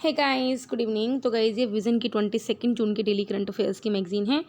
हे guys, good evening. तो guys, ये Vision की 22 जून की डेली करंट अफेयर्स की मैगजीन है।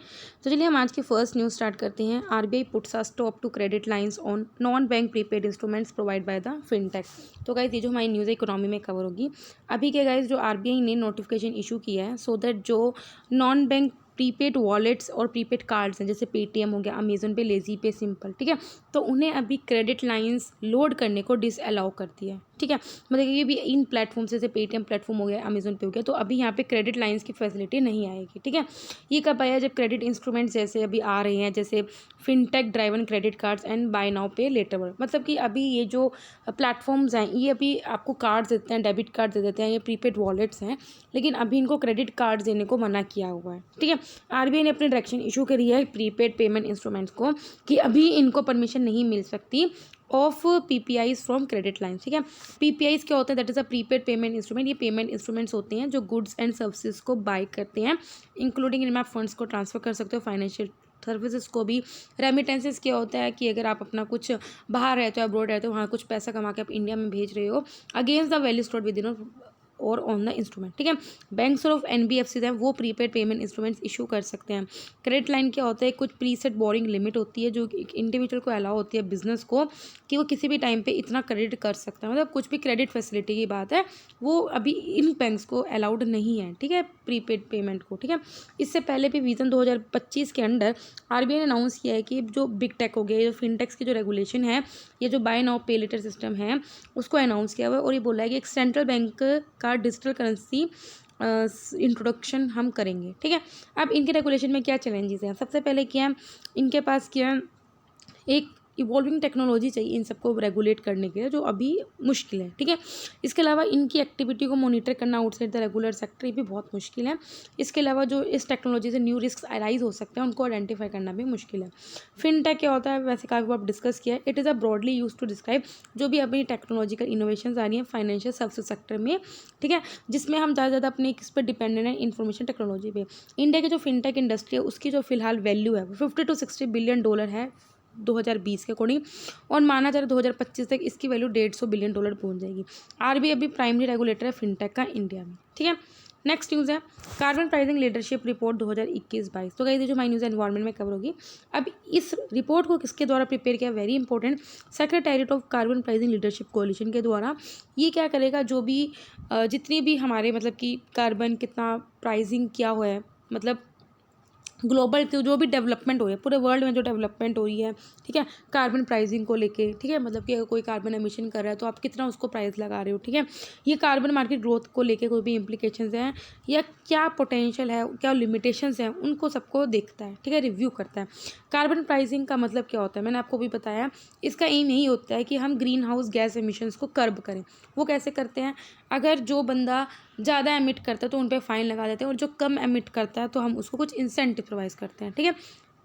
तो चलिए हम आज की फर्स्ट न्यूज़ स्टार्ट करते हैं। RBI puts a stop to credit lines on non bank prepaid instruments provide by the fintech. तो गाइस, ये जो हमारी न्यूज़ है इकोनॉमी में कवर होगी। अभी के गाइस जो आरबीआई ने नोटिफिकेशन इशू किया है सो दैट जो नॉन बैंक प्रीपेड वॉलेट्स और प्रीपेड कार्ड्स हैं, जैसे पेटीएम हो गया, अमेजन पे, लेजी पे, सिंपल, ठीक है, तो उन्हें अभी क्रेडिट लाइंस लोड करने को डिसअलाउ कर दिया है। ठीक है, मतलब ये भी इन प्लेटफॉर्म जैसे पेटीएम प्लेटफॉर्म हो गया, अमेजन पे हो गया, तो अभी यहाँ पे क्रेडिट लाइंस की फैसिलिटी नहीं आएगी। ठीक है, ये कब आया? जब क्रेडिट इंस्ट्रूमेंट्स जैसे अभी आ रहे हैं, जैसे fintech driven credit cards and buy now pay later word. मतलब कि अभी ये जो प्लेटफॉर्म्स हैं ये अभी आपको कार्ड्स देते हैं, डेबिट कार्ड दे देते हैं, ये प्रीपेड वॉलेट्स हैं, लेकिन अभी इनको क्रेडिट कार्ड देने को मना किया हुआ है। ठीक है, आरबीआई ने अपनी डायरेक्शन इशू करी है प्रीपेड पेमेंट इंस्ट्रूमेंट्स को कि अभी इनको परमिशन नहीं मिल सकती of PPIs from credit lines. ठीक है, पीपीआईज क्या होता है? That is a prepaid payment instrument. ये पेमेंट इंस्ट्रूमेंट्स होते हैं जो गुड्स एंड सर्विसेज को बाय करते हैं, इंक्लूडिंग इनमें आप फंड्स को ट्रांसफर कर सकते हो, फाइनेंशियल सर्विसेज को भी। रेमिटेंसेस क्या होता है कि अगर आप अपना कुछ बाहर रहते हो, अब्रॉड रहते हो, वहाँ कुछ पैसा कमा के आप इंडिया में भेज रहे हो against the value stored with in और ऑन द इंस्ट्रूमेंट। ठीक है, बैंक्स और एनबीएफसीज हैं वो प्रीपेड पेमेंट इंस्ट्रूमेंट्स इशू कर सकते हैं। क्रेडिट लाइन क्या होता है? कुछ प्रीसेट बोरिंग लिमिट होती है जो एक इंडिविजुअल को अलाउ होती है, बिजनेस को, कि वो किसी भी टाइम पे इतना क्रेडिट कर सकता है। मतलब कुछ भी क्रेडिट फैसिलिटी की बात है, वो अभी इन बैंक्स को अलाउड नहीं है। ठीक है, प्रीपेड पेमेंट को। ठीक है, इससे पहले भी विजन 2025 के अंडर आरबीआई ने अनाउंस किया है कि जो बिग टेक हो गया, जो फिनटेक्स की जो रेगुलेशन है, ये जो bye now pay letter system है, उसको अनाउंस किया हुआ है और ये बोला है कि एक सेंट्रल बैंक का डिजिटल करेंसी इंट्रोडक्शन हम करेंगे। ठीक है, अब इनके रेगुलेशन में क्या चैलेंजेस हैं? सबसे पहले क्या है, इनके पास क्या है, एक इवॉल्विंग टेक्नोलॉजी चाहिए इन सबको रेगुलेट करने के लिए, जो अभी मुश्किल है। ठीक है, इसके अलावा इनकी एक्टिविटी को मॉनिटर करना आउटसाइड द रेगुलर सेक्टर, ये भी बहुत मुश्किल है। इसके अलावा जो इस टेक्नोलॉजी से न्यू रिस्क अराइज हो सकते हैं उनको आइडेंटिफाई करना भी मुश्किल है। फिनटेक क्या होता है? वैसे काफ़ी बार डिस्कस किया है। It is a broadly use to describe जो भी अभी टेक्नोलॉजिकल इनोवेशन आ रही है फाइनेंशियल सर्विस सेक्टर में। ठीक है, जिसमें हम ज़्यादा अपने किस पर डिपेंडेंट है? इन्फॉर्मेशन टेक्नोलॉजी पे। इंडिया की जो फिनटेक इंडस्ट्री है उसकी जो फिलहाल वैल्यू है वो $50 to 60 बिलियन है 2020 के अकॉर्डिंग, और माना जा रहा है 2025 तक इसकी वैल्यू $150 बिलियन पहुंच जाएगी। आरबीआई अभी प्राइमरी रेगुलेटर है फिनटेक का इंडिया में। ठीक है, नेक्स्ट न्यूज़ है कार्बन प्राइसिंग लीडरशिप रिपोर्ट 2021-22। तो गाइस, जो हमारी न्यूज़ एनवायरनमेंट में कवर होगी। अब इस रिपोर्ट को किसके द्वारा प्रिपेयर किया? Very important, secretariat of carbon pricing leadership coalition के द्वारा। ये क्या करेगा? जो भी जितनी भी हमारे मतलब कि कार्बन कितना प्राइसिंग किया हुआ है, मतलब ग्लोबल जो भी डेवलपमेंट हो रही है, पूरे वर्ल्ड में जो डेवलपमेंट हो रही है, ठीक है, कार्बन प्राइसिंग को लेके। ठीक है, मतलब कि अगर कोई कार्बन एमिशन कर रहा है तो आप कितना उसको प्राइस लगा रहे हो। ठीक है, ये कार्बन मार्केट ग्रोथ को लेके कोई भी इम्प्लीकेशंस हैं या क्या पोटेंशियल है, क्या लिमिटेशंस हैं, उनको सबको देखता है। ठीक है, रिव्यू करता है। कार्बन प्राइसिंग का मतलब क्या होता है? मैंने आपको भी बताया, इसका एम यही होता है कि हम ग्रीन हाउस गैस एमिशंस को कर्ब करें। वो कैसे करते हैं? अगर जो बंदा ज़्यादा एमिट करता है तो उन पर फ़ाइन लगा देते हैं, और जो कम एमिट करता है तो हम उसको कुछ इंसेंटिव प्रोवाइड करते हैं। ठीक है,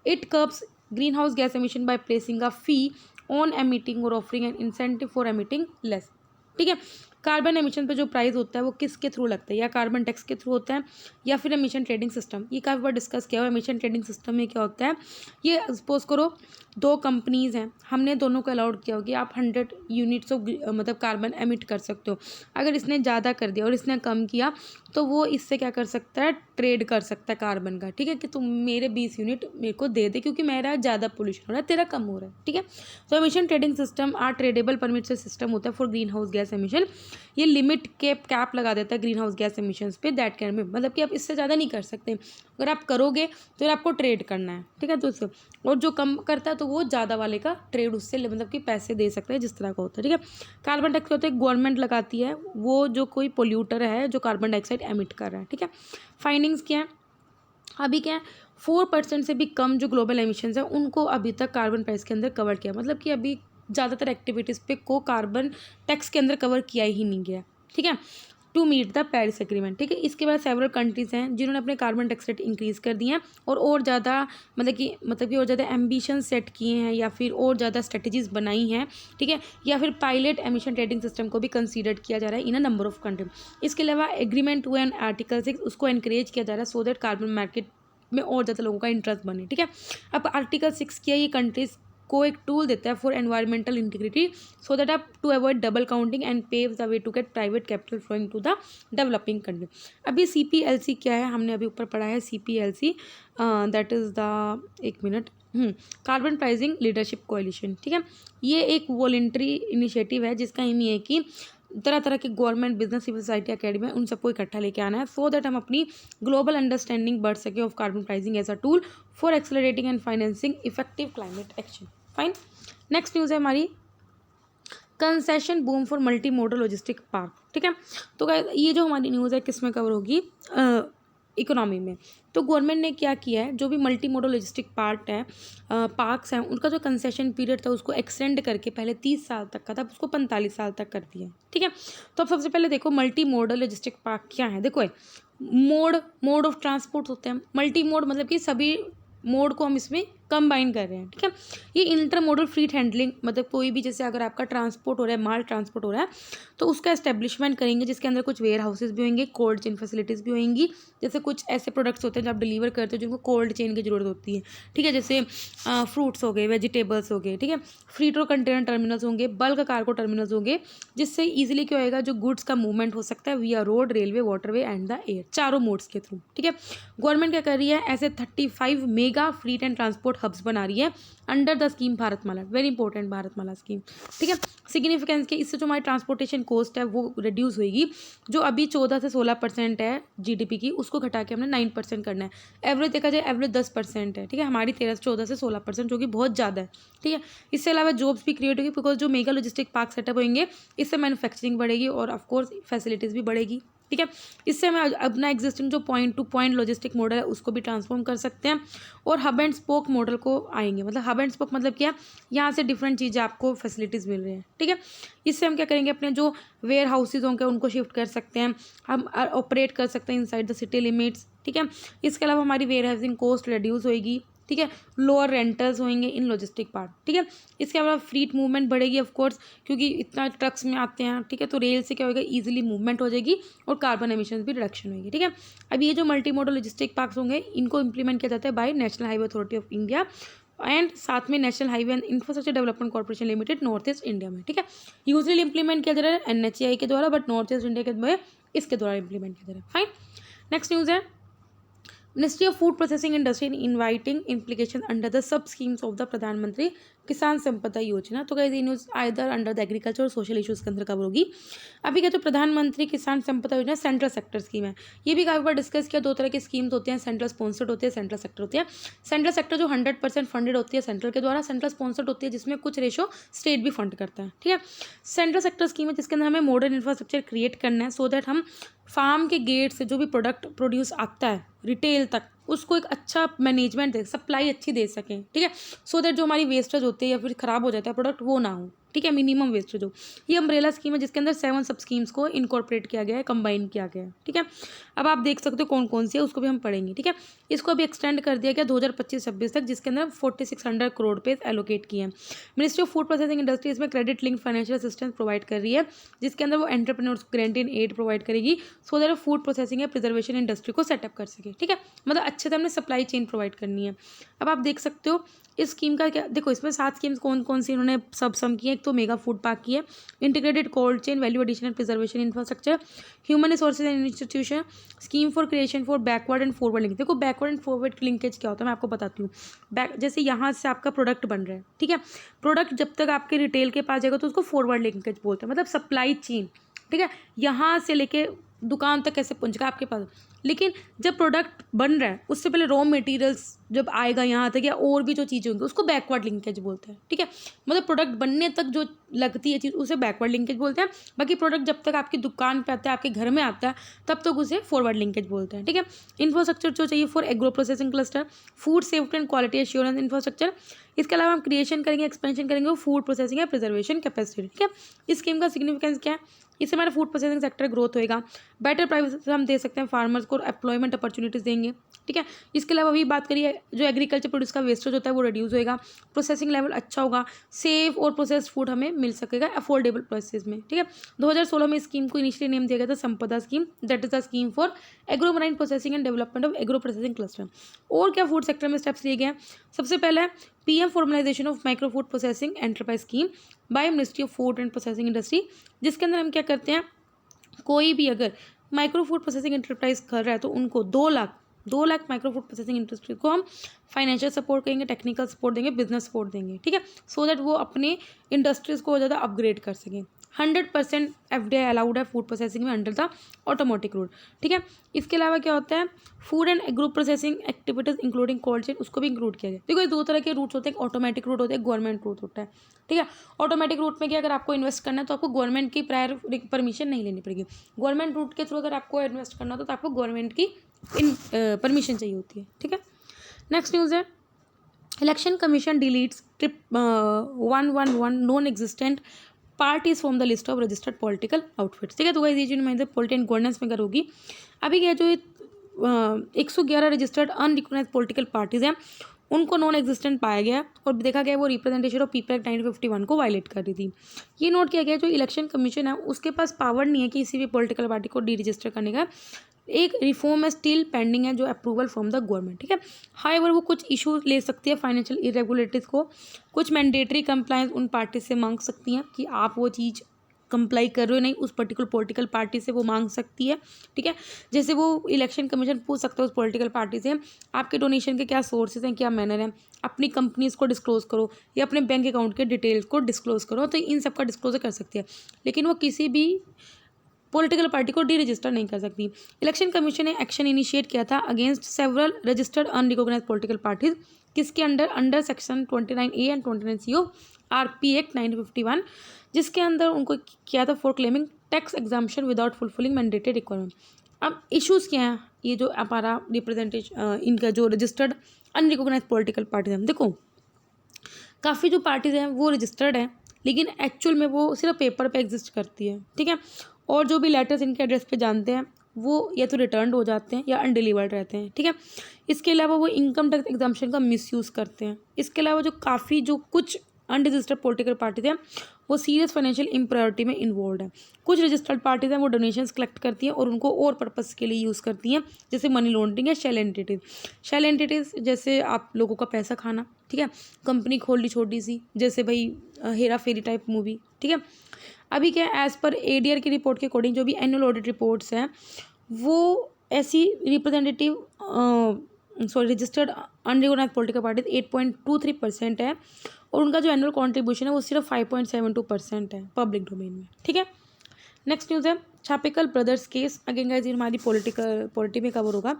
it curbs green house gas emission by placing a fee on emitting और offering an incentive for emitting less. ठीक है, कार्बन एमिशन पे जो प्राइस होता है वो किसके थ्रू लगता है? या कार्बन टैक्स के थ्रू होता है या फिर एमिशन ट्रेडिंग सिस्टम। ये काफ़ी बार डिस्कस किया हुआ है। एमिशन ट्रेडिंग सिस्टम में क्या होता है? ये सपोज करो दो कंपनीज़ हैं, हमने दोनों को अलाउड किया हो कि आप 100 यूनिट्स ऑफ मतलब कार्बन एमिट कर सकते हो। अगर इसने ज़्यादा कर दिया और इसने कम किया तो वो इससे क्या कर सकता है? ट्रेड कर सकता है कार्बन का। ठीक है, कि तुम मेरे 20 यूनिट मेरे को दे दे क्योंकि मेरा ज़्यादा पोल्यूशन हो रहा है, तेरा कम हो रहा है। ठीक है, तो emission trading system or tradeable permit से सिस्टम होता है for green house gas emission. ये लिमिट कैप लगा देता है ग्रीन हाउस गैस एमिशंस पे, दैट कैन बी, मतलब कि आप इससे ज़्यादा नहीं कर सकते। अगर आप करोगे तो फिर आपको ट्रेड करना है। ठीक है, तो उससे और जो कम करता है तो वो ज़्यादा वाले का ट्रेड उससे मतलब कि पैसे दे सकते हैं, जिस तरह का होता है। ठीक है, कार्बन टैक्स होता है गवर्नमेंट लगाती है, वो जो कोई पोल्यूटर है जो कार्बन डाइऑक्साइड एमिट कर रहा है। ठीक है, फाइंडिंग्स क्या है? अभी क्या है, 4% से भी कम जो ग्लोबल एमिशंस है उनको अभी तक कार्बन प्राइस के अंदर कवर किया, मतलब कि अभी ज़्यादातर एक्टिविटीज़ पे को कार्बन टैक्स के अंदर कवर किया ही नहीं गया। ठीक है, to meet the Paris agreement. ठीक है, इसके बाद सेवरल कंट्रीज़ हैं जिन्होंने अपने कार्बन टैक्स रेट इंक्रीज़ कर दिए हैं और ज़्यादा मतलब कि और ज़्यादा एम्बिशन सेट किए हैं या फिर और ज़्यादा स्ट्रेटजीज़ बनाई हैं। ठीक है, या फिर पायलट एमिशन ट्रेडिंग सिस्टम को भी कंसीडर किया जा रहा है इन अ नंबर ऑफ कंट्री। इसके अलावा एग्रीमेंट हुआ एंड आर्टिकल 6 उसको इनक्रेज किया जा रहा है सो दैट कार्बन मार्केट में और ज़्यादा लोगों का इंटरेस्ट बने। ठीक है, अब आर्टिकल 6 किया, ये कंट्रीज़ को एक टूल देता है for environmental integrity, so that आप to avoid double counting and pave the way to get private capital flowing to the developing country. अभी CPLC क्या है, हमने अभी ऊपर पढ़ा है CPLC, दैट इज़ द, एक minute, carbon pricing leadership coalition. ठीक है, ये एक वॉलंटरी इनिशिएटिव है जिसका एम ये है कि तरह तरह के government, business, civil society, academy, उन सबको इकट्ठा लेके आना है, सो दैट हम अपनी ग्लोबल अंडरस्टैंडिंग बढ़ सके of carbon pricing as a tool for accelerating and financing effective climate action. Fine. Next news है हमारी concession boom for multi model logistic park. ठीक है, तो guys, ये जो हमारी न्यूज़ है किस में कवर होगी, इकोनॉमी में। तो गवर्नमेंट ने क्या किया है, जो भी मल्टी मॉडल लॉजिस्टिक पार्क्स हैं, उनका जो कंसेशन पीरियड था उसको एक्सटेंड करके पहले 30 साल तक का था, उसको 45 साल तक कर दिया। ठीक है, तो अब सबसे पहले देखो मल्टी मॉडल लॉजिस्टिक पार्क क्या है। देखो मोड ऑफ ट्रांसपोर्ट होते हैं, मल्टी मोड मतलब कि सभी मोड को हम इसमें कंबाइन कर रहे हैं। ठीक है, ये इंटर मॉडल फ्लीट हैंडलिंग, मतलब कोई भी, जैसे अगर आपका ट्रांसपोर्ट हो रहा है, माल ट्रांसपोर्ट हो रहा है, तो उसका एस्टेब्लिशमेंट करेंगे जिसके अंदर कुछ वेयर हाउसेज भी होंगे, कोल्ड चेन फैसिलिटीज़ भी होंगी। जैसे कुछ ऐसे प्रोडक्ट्स होते हैं जो आप डिलीवर करते हो जिनको कोल्ड चेन की जरूरत होती है। ठीक है, जैसे फ्रूट्स हो गए, वेजिटेबल्स हो गए। ठीक है, फ्रीट और कंटेनर टर्मिनल्स होंगे, बल्क कार्गो टर्मिनल्स होंगे, जिससे ईजिली क्या होएगा, जो गुड्स का मूवमेंट हो सकता है via road, railway, waterway and the air, चारों मोड्स के थ्रू। ठीक है, गवर्नमेंट क्या कर रही है, ऐसे 35 mega fleet and transport hubs बना रही है under the scheme Bharatmala. Very important Bharatmala scheme. ठीक है, सिग्निफिकेंस के, इससे जो हमारी ट्रांसपोर्टेशन कॉस्ट है वो रिड्यूस होगी, जो अभी 14 से 16% है GDP की, उसको घटा के हमने 9% करना है। एवरेज देखा जाए, एवरेज 10% है। ठीक है, हमारी 14 से 16%, जो कि बहुत ज़्यादा है। ठीक है, इससे अलावा जॉब्स भी क्रिएट होगी, बिकॉज जो मेगा लॉजिस्टिक पार्क सेटअप होंगे, इससे मैन्युफैक्चरिंग बढ़ेगी और ऑफकोर्स फैसिलिटीज़ भी बढ़ेगी। ठीक है, इससे हम अपना एग्जिस्टिंग जो point two point logistic model है उसको भी ट्रांसफॉर्म कर सकते हैं और हब एंड स्पोक मॉडल को आएंगे। मतलब हब एंड स्पोक मतलब क्या, यहाँ से डिफरेंट चीज़ें आपको फैसिलिटीज़ मिल रही हैं। ठीक है, इससे हम क्या करेंगे, अपने जो वेयर हाउसेज होंगे उनको शिफ्ट कर सकते हैं, हम ऑपरेट कर सकते हैं इनसाइड द सिटी लिमिट्स। ठीक है, इसके अलावा हमारी वेयर हाउसिंग कॉस्ट रिड्यूस होएगी। ठीक है, लोअर रेंटल्स होंगे इन लॉजिस्टिक पार्क। ठीक है, इसके अलावा फ्रीट मूवमेंट बढ़ेगी ऑफ कोर्स, क्योंकि इतना ट्रक्स में आते हैं। ठीक है, तो रेल से क्या होगा, इजीली मूवमेंट हो जाएगी और कार्बन एमिशंस भी रिडक्शन होगी। ठीक है, अब ये जो मल्टी मॉडल लॉजिस्टिक पार्क्स होंगे, इनको इंप्लीमेंट किया जाता है by national highway authority of India and साथ में national highway and infrastructure development corporation limited, north east India में। ठीक है, यूजली इंप्लीमेंट किया जा रहा है NHAI के द्वारा, बट नॉर्थ ईस्ट इंडिया के द्वारा इसके द्वारा इंप्लीमेंट किया जा रहा है। फाइन। नेक्स्ट न्यूज़ है ministry of food processing industry inviting implication under the sub schemes of the प्रधानमंत्री किसान संपदा योजना। तो गाइस ये news either under the agriculture और सोशल इश्यूज के अंदर कवर होगी। अभी क्या, तो प्रधानमंत्री किसान संपदा योजना सेंट्रल सेक्टर स्कीम है। ये भी काफ़ी बार डिस्कस किया, दो तरह की स्कीम्स होती हैं, सेंट्रल स्पॉन्सर्ड होती है, सेंट्रल सेक्टर होती है। सेंट्रल सेक्टर जो 100% फंडेड होती है सेंट्रल के द्वारा, सेंट्रल स्पॉन्सर्ड होती है जिसमें कुछ रेशो स्टेट भी फंड करता है। ठीक है, सेंट्रल सेक्टर स्कीम है जिसके अंदर हमें मॉडर्न इंफ्रास्ट्रक्चर क्रिएट करना है, सो दैट हम फार्म के गेट से जो भी प्रोडक्ट प्रोड्यूस आता है रिटेल तक, उसको एक अच्छा मैनेजमेंट दे, सप्लाई अच्छी दे सकें। ठीक है, सो दैट जो हमारी वेस्टेज होती है या फिर ख़राब हो जाता है प्रोडक्ट, वो ना हो। ठीक है, मिनिमम वेस्टेज हो। ये अम्ब्रेला स्कीम है जिसके अंदर 7 सब स्कीम्स को इनकॉर्पोरेट किया गया है, कंबाइन किया गया है। ठीक है, अब आप देख सकते हो कौन कौन सी है, उसको भी हम पढ़ेंगे। ठीक है, इसको अभी एक्सटेंड कर दिया गया 2025-26 तक, जिसके अंदर 4600 करोड़ रुपये एलोकेट किए हैं। Ministry of food processing industry इसमें credit link financial assistance provide कर रही है, जिसके अंदर वो एंटरप्रेन्योर्स को गारंटी इन एड प्रोवाइड करेगी, सो दैट फूड प्रोसेसिंग या प्रिजर्वेशन इंडस्ट्री को सेटअप कर सके। ठीक है, मतलब अच्छे से हमने सप्लाई चेन प्रोवाइड करनी है। अब आप देख सकते हो इस स्कीम का क्या, देखो इसमें 7 स्कीम्स कौन कौन सी इन्होंने सब सम की है। एक तो मेगा फूड पार्क की है, integrated cold chain, value addition preservation infrastructure, human resources and institution, scheme for creation for backward and forward link. देखो बैकवर्ड एंड फॉरवर्ड लिंकेज क्या होता है मैं आपको बताती हूँ। जैसे यहाँ से आपका प्रोडक्ट बन रहा है, ठीक है, प्रोडक्ट जब तक आपके रिटेल के पास जाएगा तो उसको फॉरवर्ड लिंकेज बोलते हैं, मतलब सप्लाई चेन। ठीक है, यहाँ से लेके दुकान तक कैसे पहुँचेगा आपके पास, लेकिन जब प्रोडक्ट बन रहा है उससे पहले रॉ मटेरियल्स जब आएगा यहाँ तक या और भी जो चीज़ें होंगी उसको बैकवर्ड लिंकेज बोलते हैं। ठीक है, मतलब प्रोडक्ट बनने तक जो लगती है चीज़ उसे बैकवर्ड लिंकेज बोलते हैं। बाकी प्रोडक्ट जब तक आपकी दुकान पे आता है, आपके घर में आता है, तब तक उसे फॉरवर्ड लिंकेज बोलते हैं। ठीक है, इंफ्रास्ट्रक्चर जो चाहिए for agro processing cluster, food safety and quality assurance infrastructure. इसके अलावा हम क्रिएशन करेंगे, एक्सपेंशन करेंगे फूड प्रोसेसिंग या प्रिजर्वेशन कैपेसिटी। ठीक है, इस स्कीम का सिग्निफिकेंस क्या है, इससे हमारा फूड प्रोसेसिंग सेक्टर ग्रोथ होएगा, बेटर प्राइस हम दे सकते हैं फार्मर्स को, एम्प्लॉयमेंट अपॉर्चुनिटीज़ देंगे। ठीक है, इसके अलावा अभी बात करिए जो एग्रीकल्चर प्रोड्यूस का वेस्टेज होता है वो रिड्यूस होएगा, प्रोसेसिंग लेवल अच्छा होगा, सेफ और प्रोसेस्ड फूड हमें मिल सकेगा अफोर्डेबल प्राइसेस में। ठीक है, 2016 में स्कीम को इनिशियली नेम दिया गया था संपदा scheme, that is the scheme for agro marine processing and development of agro processing cluster. और क्या फूड सेक्टर में स्टेप्स लिए गए हैं, सबसे पहले PM formalisation of micro food processing enterprise scheme by ministry of food and processing industry, जिसके अंदर हम क्या करते हैं, कोई भी अगर माइक्रो फूड प्रोसेसिंग एंटरप्राइज कर रहा है तो उनको 2 lakh micro food processing industry को हम फाइनेंशियल सपोर्ट करेंगे, टेक्निकल सपोर्ट देंगे, बिजनेस सपोर्ट देंगे, ठीक है, सो दैट वो अपने इंडस्ट्रीज को ज़्यादा अपग्रेड कर सकें। 100% FDI अलाउड है फूड प्रोसेसिंग में अंडर द ऑटोमेटिक रूट, ठीक है। इसके अलावा क्या होता है, food and agro processing activities including cold chain, उसको भी इंक्लूड किया गया। देखो ये 2 तरह के रूट्स होते हैं, ऑटोमेटिक रूट होते हैं, गवर्नमेंट रूट होता है, ठीक है। ऑटोमेटिक रूट में क्या, अगर आपको इन्वेस्ट करना है तो आपको गवर्नमेंट की प्रायर परमिशन नहीं लेनी पड़ेगी। गवर्नमेंट रूट के थ्रू अगर आपको इन्वेस्ट करना हो तो आपको गवर्नमेंट की परमिशन चाहिए होती है, ठीक है। नेक्स्ट न्यूज़ है, election commission deletes trip 111 non existent parties from the list of registered political outfits, ठीक है। तो गाइस ये जो मैं पॉलिटी एंड गवर्नेंस में करोगी, अभी क्या जो 111 रजिस्टर्ड अनरिकॉग्नाइज पॉलिटिकल पार्टीज हैं उनको नॉन एग्जिस्टेंट पाया गया और देखा गया वो रिप्रेजेंटेशन ऑफ पीपल एक्ट 1951 को वायलेट कर रही थी। ये नोट किया गया जो इलेक्शन कमीशन है उसके पास पावर नहीं है कि किसी भी पॉलिटिकल पार्टी को डी रजिस्टर करने का। एक रिफॉर्म है स्टिल पेंडिंग है जो अप्रूवल फ्रॉम द गवर्नमेंट, ठीक है। हाउएवर वो कुछ इशू ले सकती है फाइनेंशियल इरेगुलरिटीज को, कुछ मैंडेटरी कंप्लायंस उन पार्टी से मांग सकती हैं कि आप वो चीज़ कंप्लाई कर रहे हो नहीं, उस पर्टिकुलर पॉलिटिकल पार्टी से वो मांग सकती है, ठीक है। जैसे वो इलेक्शन कमीशन पूछ सकता है उस पॉलिटिकल पार्टी से आपके डोनेशन के क्या सोर्सेज हैं, क्या मैनर है, अपनी कंपनीज को डिस्क्लोज करो या अपने बैंक अकाउंट के डिटेल्स को डिस्क्लोज करो, तो इन सब का डिस्क्लोजर कर सकती है, लेकिन वो किसी भी पॉलिटिकल पार्टी को डी रजिस्टर नहीं कर सकती। इलेक्शन कमीशन ने एक्शन इनिशिएट किया था against several registered unrecognised political parties, किसके under section 29A and 29C of RP act 1951, जिसके अंदर उनको किया था for claiming tax exemption without fulfilling mandatory requirement. अब इश्यूज़ क्या हैं, ये जो हमारा रिप्रेजेंटेशन इनका जो रजिस्टर्ड अनरिकॉग्नाइज्ड पॉलिटिकल पार्टीज हैं, देखो काफ़ी जो पार्टीज हैं वो रजिस्टर्ड हैं लेकिन एक्चुअल में वो सिर्फ पेपर पे एग्जिस्ट करती है, ठीक है। और जो भी लेटर्स इनके एड्रेस पे जानते हैं वो या तो रिटर्न हो जाते हैं या अनडिलीवर्ड रहते हैं, ठीक है। इसके अलावा वो इनकम टैक्स एग्जाम्पशन का मिसयूज़ करते हैं। इसके अलावा जो कुछ अनरजिस्टर्ड पॉलिटिकल पार्टीज हैं वो सीरियस फाइनेंशियल इम्प्रायोरिटी में इन्वॉल्व है। कुछ रजिस्टर्ड पार्टीज हैं वो डोनेशंस कलेक्ट करती हैं और उनको और पर्पस के लिए यूज़ करती हैं, जैसे मनी लॉन्ड्रिंग या शेल एंटिटीज जैसे आप लोगों का पैसा खाना, ठीक है। कंपनी खोल ली छोटी सी, जैसे भाई हेरा फेरी टाइप मूवी, ठीक है। अभी क्या एज़ पर ADR की रिपोर्ट के अकॉर्डिंग जो भी एनुअल ऑडिट रिपोर्ट्स हैं वो ऐसी representative registered unrecognised political parties 8.23% है और उनका जो एनुअल कॉन्ट्रीब्यूशन है वो सिर्फ 5.72% है पब्लिक डोमेन में, ठीक है। नेक्स्ट न्यूज़ है Chhapekar brothers case, again guys ये हमारी पॉलिटी में कवर होगा।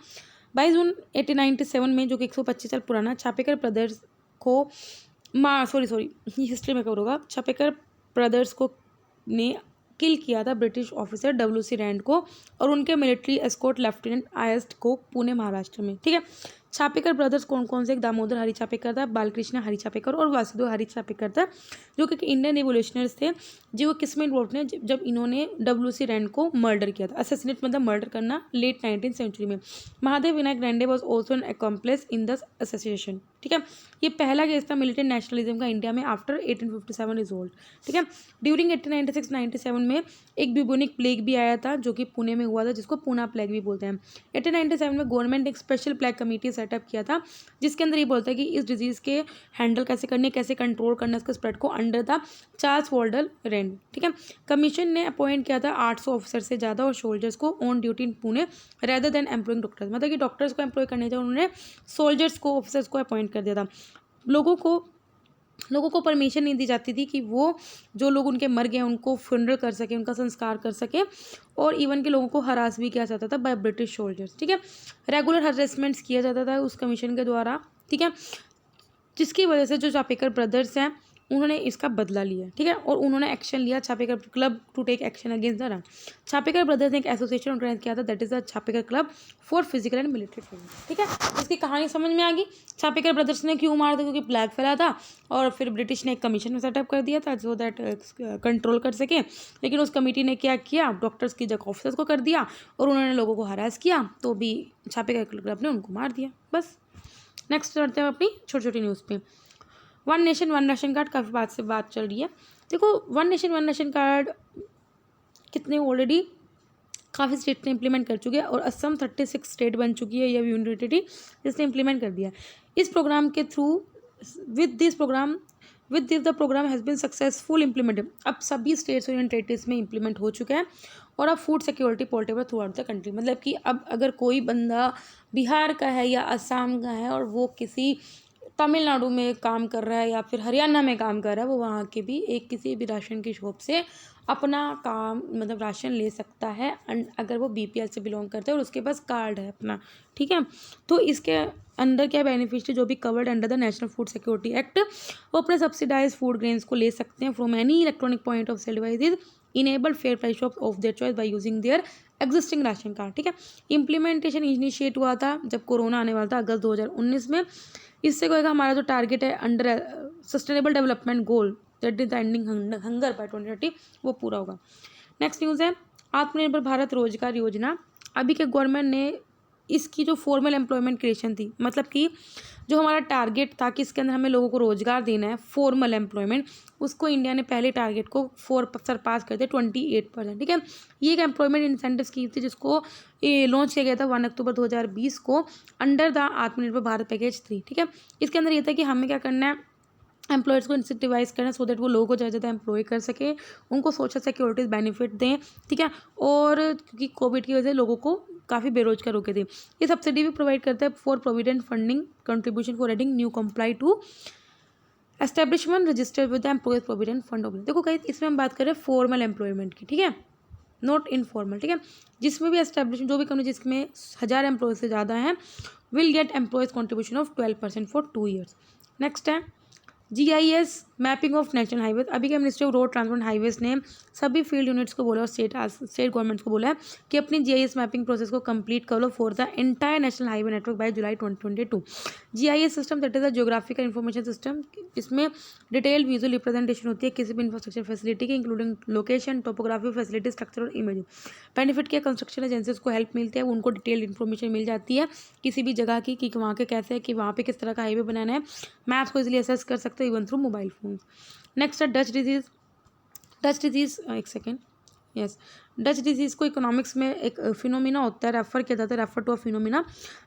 22 जून 1897 में, जो कि 125 साल पुराना, छापेकर ब्रदर्स को हिस्ट्री में कवर होगा। छापेकर ब्रदर्स को ने किल किया था ब्रिटिश ऑफिसर WC रैंड को और उनके मिलिट्री एस्कॉर्ट लेफ्टिनेंट आयस्ट को पुणे महाराष्ट्र में, ठीक है। छापेकर ब्रदर्स कौन कौन से, एक दामोदर हरी छापेकर था, बालकृष्ण हरी छापेकर और वासुदेव हरी छापेकर था, जो कि इंडियन रिवोल्यूशनर्स थे। जो किस में इन्वॉल्व थे, जब इन्होंने WC रैंड को मर्डर किया था, असैसिनेट मतलब मर्डर करना, लेट 19th सेंचुरी में। Mahadev Vinayak Ranade was also an accomplice in the association, ठीक है। ये पहला केस था मिलिटेंट नेशनलिज्म का इंडिया में आफ्टर 1857 रिजोल्ट, ठीक है। ड्यूरिंग 1896-97 में एक ब्यूबोनिक प्लेग भी आया था जो कि पुणे में हुआ था, जिसको पूना प्लेग भी बोलते हैं। 1897 में गवर्नमेंट ने एक स्पेशल प्लेग कमेटी सेटअप किया था जिसके अंदर ये बोलता है कि इस डिजीज़ के हैंडल कैसे करने, कैसे कंट्रोल करना इसके स्प्रेड को, अंडर था चार्ल्स वॉल्डर रेंड, ठीक है। कमीशन ने अपॉइंट किया था 800 ऑफिसर से ज़्यादा और सोल्जर्स को on duty in Pune rather than employing doctors, मतलब कि डॉक्टर्स को एम्प्लॉय करने जाए उन्होंने सोल्जर्स को, ऑफिसर्स को अपॉइंट कर दिया था। लोगों को परमिशन नहीं दी जाती थी कि वो जो लोग उनके मर गए उनको फ्यूनरल कर सके, उनका संस्कार कर सके, और इवन के लोगों को हरास भी किया जाता था बाय ब्रिटिश सोल्जर्स, ठीक है। रेगुलर हरेसमेंट्स किया जाता था उस कमीशन के द्वारा, ठीक है, जिसकी वजह से जो छापेकर ब्रदर्स हैं उन्होंने इसका बदला लिया, ठीक है, और उन्होंने एक्शन लिया Chapekar club to take action against the run. Chapekar brothers ने एक एसोसिएशन ऑर्गेनाइज किया था, that is the Chapekar club for physical and military training, ठीक है। इसकी कहानी समझ में आ गई। छापेकर ब्रदर्स ने क्यों मारा था, क्योंकि प्लेग फैला था और फिर ब्रिटिश ने एक कमीशन में सेटअप कर दिया था सो दैट कंट्रोल कर सके, लेकिन उस कमेटी ने क्या किया, डॉक्टर्स की जगह ऑफिसर्स को कर दिया और उन्होंने लोगों को हरास किया, तो भी छापेकर क्लब ने उनको मार दिया, बस। नेक्स्ट करते हैं अपनी छोटी छोटी न्यूज़ पे। One nation one ration card, काफ़ी बात चल रही है। देखो one nation one ration card कितने ऑलरेडी काफ़ी स्टेट ने इंप्लीमेंट कर चुके हैं और असम 36 स्टेट बन चुकी है, यह यूनिवर्सिटी जिसने इंप्लीमेंट कर दिया। इस प्रोग्राम के through with this the programme has been successful implemented. अब सभी स्टेट्स और यूनियन टेरिटरीज में इम्प्लीमेंट हो चुका है और अब food security portable through out the country. मतलब कि अब अगर कोई बंदा बिहार का है या असम का है और वो किसी तमिलनाडु में काम कर रहा है या फिर हरियाणा में काम कर रहा है, वो वहाँ के भी किसी भी राशन की शॉप से अपना काम मतलब राशन ले सकता है अगर वो बीपीएल से बिलोंग करता है और उसके पास कार्ड है अपना। ठीक है, तो इसके अंदर क्या बेनिफिशियरी जो भी covered under the national food security act, वो अपने सब्सिडाइज फूड ग्रेन्स को ले सकते हैं from any electronic point of sale devices enabled fair price shop of their choice by using their existing ration card. ठीक है, इम्प्लीमेंटेशन इनिशिएट हुआ था जब कोरोना आने वाला था अगस्त 2019 में। इससे क्या होगा, हमारा जो टारगेट है under sustainable development goal that is the ending hunger by 2030, वो पूरा होगा। नेक्स्ट न्यूज़ है आत्मनिर्भर भारत रोजगार योजना। अभी के गवर्नमेंट ने इसकी जो फॉर्मल एम्प्लॉयमेंट क्रिएशन थी, मतलब कि जो हमारा टारगेट था कि इसके अंदर हमें लोगों को रोजगार देना है फॉर्मल एम्प्लॉयमेंट, उसको इंडिया ने पहले टारगेट को सरपास कर दिया 28%। ठीक है, ये एक एम्प्लॉयमेंट इंसेंटिव स्कीम थी जिसको लॉन्च किया गया था 1 अक्टूबर 2020 को अंडर द आत्मनिर्भर भारत पैकेज 3। ठीक है, इसके अंदर ये था कि हमें क्या करना है, एम्प्लॉयर्स को इंसेंटिवाइज करना सो दैट वो लोगों को ज़्यादा ज़्यादा एम्प्लॉय कर सके, उनको सोशल सिक्योरिटीज बेनिफिट दें। ठीक है, और क्योंकि कोविड की वजह से लोगों को काफ़ी बेरोजगार हो गए थे। ये सब्सिडी भी प्रोवाइड करता है for provident funding contribution for adding new comply to establishment registered with the employees provident fund. देखो गाइस, इसमें हम बात कर रहे हैं फॉर्मल एम्प्लॉयमेंट की। ठीक है, नॉट इनफॉर्मल। ठीक है, जिसमें भी एस्टेब्लिशमेंट जो भी कंपनी जिसमें 1000 एम्प्लॉयज से ज़्यादा हैं will get employees contribution of 12% for 2 years. Next है GIS mapping of national highways. अभी के ministry of road transport highways ने सभी फील्ड यूनिट्स को बोला और स्टेट गवर्नमेंट्स को बोला है कि अपनी GIS मैपिंग प्रोसेस को कंप्लीट कर लो for the entire national highway network by July 2022। GIS system that is a geographical information system, इसमें डिटेल विजुअल रिप्रेजेंटेशन होती है किसी भी इंफ्रास्ट्रक्चर फैसिलिटी की including location, topography, facility, structure और इमेज। बेनिफिट क्या, कंस्ट्रक्शन एजेंसीज को हेल्प मिलती है, उनको डिटेल्ड इन्फॉर्मेशन मिल जाती है किसी भी जगह की कि वहाँ के कैसे है, कि वहाँ पे किस तरह का हाईवे बनाना है, मैप्स को इजीली असेस कर सकते हो even through mobile phone. Next है डच डिजीज एक सेकेंड, यस, डच डिजीज़ को इकोनॉमिक्स में एक फिनोमिना होता है, रेफर किया जाता है, रेफर टू अ फिनोमिना,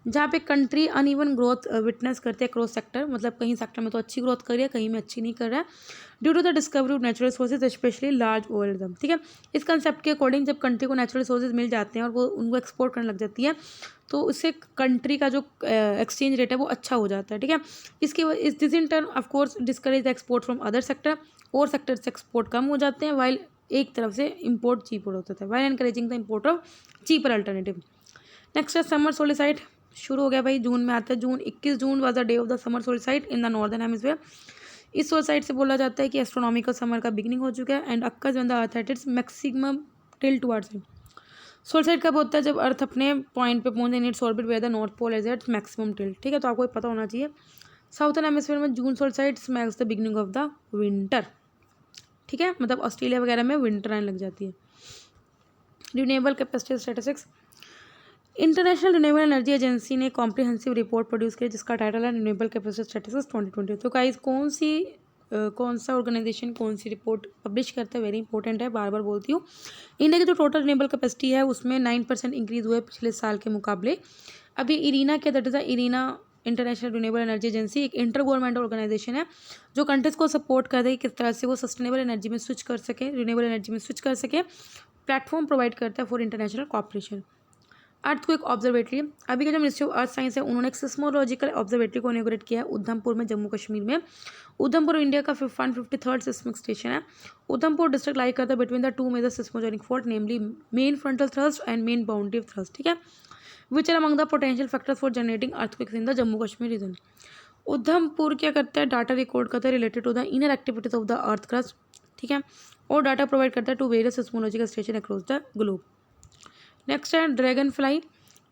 जहाँ पे कंट्री अनइवन ग्रोथ विटनेस करते हैं क्रॉस सेक्टर, मतलब कहीं सेक्टर में तो अच्छी ग्रोथ कर रही है, कहीं में अच्छी नहीं कर रहा है, due to the discovery of natural resources specially large oil. ठीक है, इस कंसेप्ट के अकॉर्डिंग जब कंट्री को नेचुरल रिसोर्सेज मिल जाते हैं और वो उनको एक्सपोर्ट करने लग जाती है तो उससे कंट्री का जो एक्सचेंज रेट है वो अच्छा हो जाता है। ठीक है, this in turn off course discourage the export from other sector, और सेक्टर से एक्सपोर्ट कम हो जाते हैं वाइल एक तरफ से इम्पोर्ट चीपर होता था, while encouraging the import of cheaper alternative. Next है समर सोलिसाइड, शुरू हो गया भाई, जून में आता है। 21 June was the day of the summer solstice in the northern hemisphere. इस सोलिसाइड से बोला जाता है कि एस्ट्रोनॉमिकल समर का बिगिनिंग हो चुका है and occurs when the earth at its maximum tilt towards it. Solstice कब होता है, जब अर्थ अपने पॉइंट पे पहुंचे in its orbit where the north pole is at maximum tilt. ठीक है, तो आपको पता होना चाहिए। साउथर्न हेमिस्फीयर में June solstice marks the beginning of the winter. ठीक है, मतलब ऑस्ट्रेलिया वगैरह में विंटर आने लग जाती है। Renewable capacity statistics, international renewable energy agency ने कॉम्प्रिहेंसिव रिपोर्ट प्रोड्यूस किया जिसका टाइटल है रिन्यूएबल कैपेसिटी स्टैटिस्टिक्स 2020। तो गाइस कौन सा ऑर्गेनाइजेशन कौन सी रिपोर्ट पब्लिश करता है, वेरी इंपॉर्टेंट है, बार बार बोलती हूँ। इंडिया की जो टोटल रिन्यूएबल कैपेसिटी है उसमें 9% इंक्रीज हुआ है पिछले साल के मुकाबले। अभी इरीना क्या, that is the Irina international renewable energy agency, एक इंटर गवर्नमेंटल ऑर्गेनाइजेशन है जो कंट्रीज को सपोर्ट कर रही है किस तरह से वो सस्टेनेबल एनर्जी में स्विच कर सके, रिन्यूएबल एनर्जी में स्विच कर सके, प्लेटफॉर्म प्रोवाइड करता है for international cooperation. Earthquake observatory, अभी का जो मिनिस्ट्री ऑफ अर्थ साइंस है उन्होंने एक सिस्मोलॉजिकल ऑब्जर्वेटरी को इनॉग्रेट किया है उधमपुर में, जम्मू कश्मीर में। उधमपुर इंडिया का 153rd सिस्मिक स्टेशन है। उधमपुर डिस्ट्रिक्ट लाई करता है between the two major seismogenic fault namely main frontal thrust and main boundary thrust. ठीक है, which are among the potential factors for generating earthquakes in the Jammu Kashmir region. Udhampur क्या करता है, data record करता है related to the inner activities of the earth crust. ठीक है, और डाटा प्रोवाइड करता है to various seismological station across the globe. Next है dragonfly,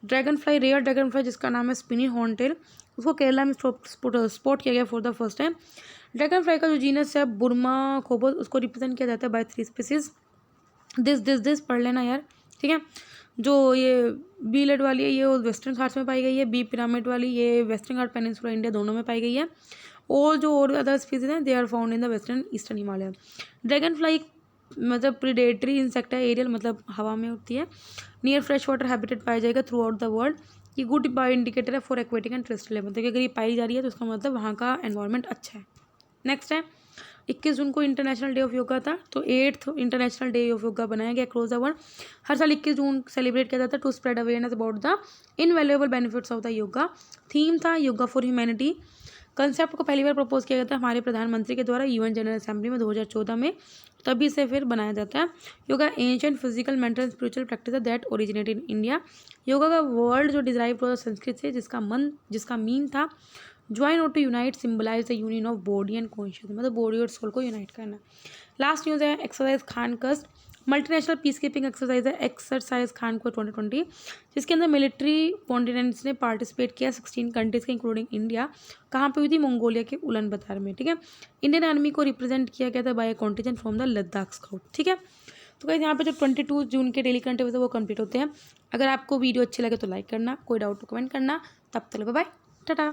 rare dragon fly जिसका नाम है स्पिनी हॉर्नटेल, उसको केरला में स्पॉट किया गया for the first time. Dragon fly का जो जीनस है बुर्मा खोबोस, उसको रिप्रेजेंट किया जाता है बाय 3 स्पीसीज। दिस पढ़ लेना यार। ठीक है, जो ये बी लेड वाली है ये वेस्टर्न घाट्स में पाई गई है, बी पिरामिड वाली ये वेस्टर्न घाट पेनिनसुला इंडिया दोनों में पाई गई है, और अदर स्पीसीज हैं they are found in the western eastern Himalaya. Dragon fly मतलब प्रीडेटरी इंसेक्ट है, एरियल मतलब हवा में होती है, नियर फ्रेश वाटर हैबिटेट पाया जाएगा थ्रू आउट द वर्ल्ड। ये गुड बायो इंडिकेटर है for aquatic and terrestrial level. देखिए अगर ये पाई जा रही है तो उसका मतलब वहाँ का एनवायरनमेंट अच्छा है। नेक्स्ट है 21 जून को इंटरनेशनल डे ऑफ योगा था, तो 8th international day of yoga बनाया गया अक्रॉस द वर्ल्ड। हर साल 21 जून सेलिब्रेट किया जाता है to spread awareness about the invaluable benefits of the yoga. Theme था योगा फॉर ह्यूमैनिटी। कंसेप्ट को पहली बार प्रपोज किया गया था हमारे प्रधानमंत्री के द्वारा यूएन जनरल असेंबली में 2014 में, तभी से फिर बनाया जाता है। Yoga ancient physical mental and spiritual practice है that originated in India. Yoga का वर्ड जो डिराइव हुआ संस्कृत से, जिसका मीन था ज्वाइन और to unite, symbolise the union of body and conscious, मतलब बॉडी और सोल को यूनाइट करना। लास्ट न्यूज़ है exercise Khaan quest, multinational peace keeping exercise है एक्सरसाइज खान को 2020, जिसके अंदर मिलिट्री कॉन्टिनेंट्स ने पार्टिसिपेट किया 16 कंट्रीज के इंक्लूडिंग इंडिया। कहाँ पे हुई थी? मंगोलिया के उलन बतर में। ठीक है, इंडियन आर्मी को रिप्रेजेंट किया गया था by contingent from the Ladakh scout. ठीक है, तो गाइस यहाँ पे जो 22 जून के डेली करंट अफेयर्स है वो कंप्लीट होते हैं। अगर आपको वीडियो अच्छी लगे तो लाइक करना, कोई डाउट तो कमेंट करना। तब तक बाय बाय, टाटा।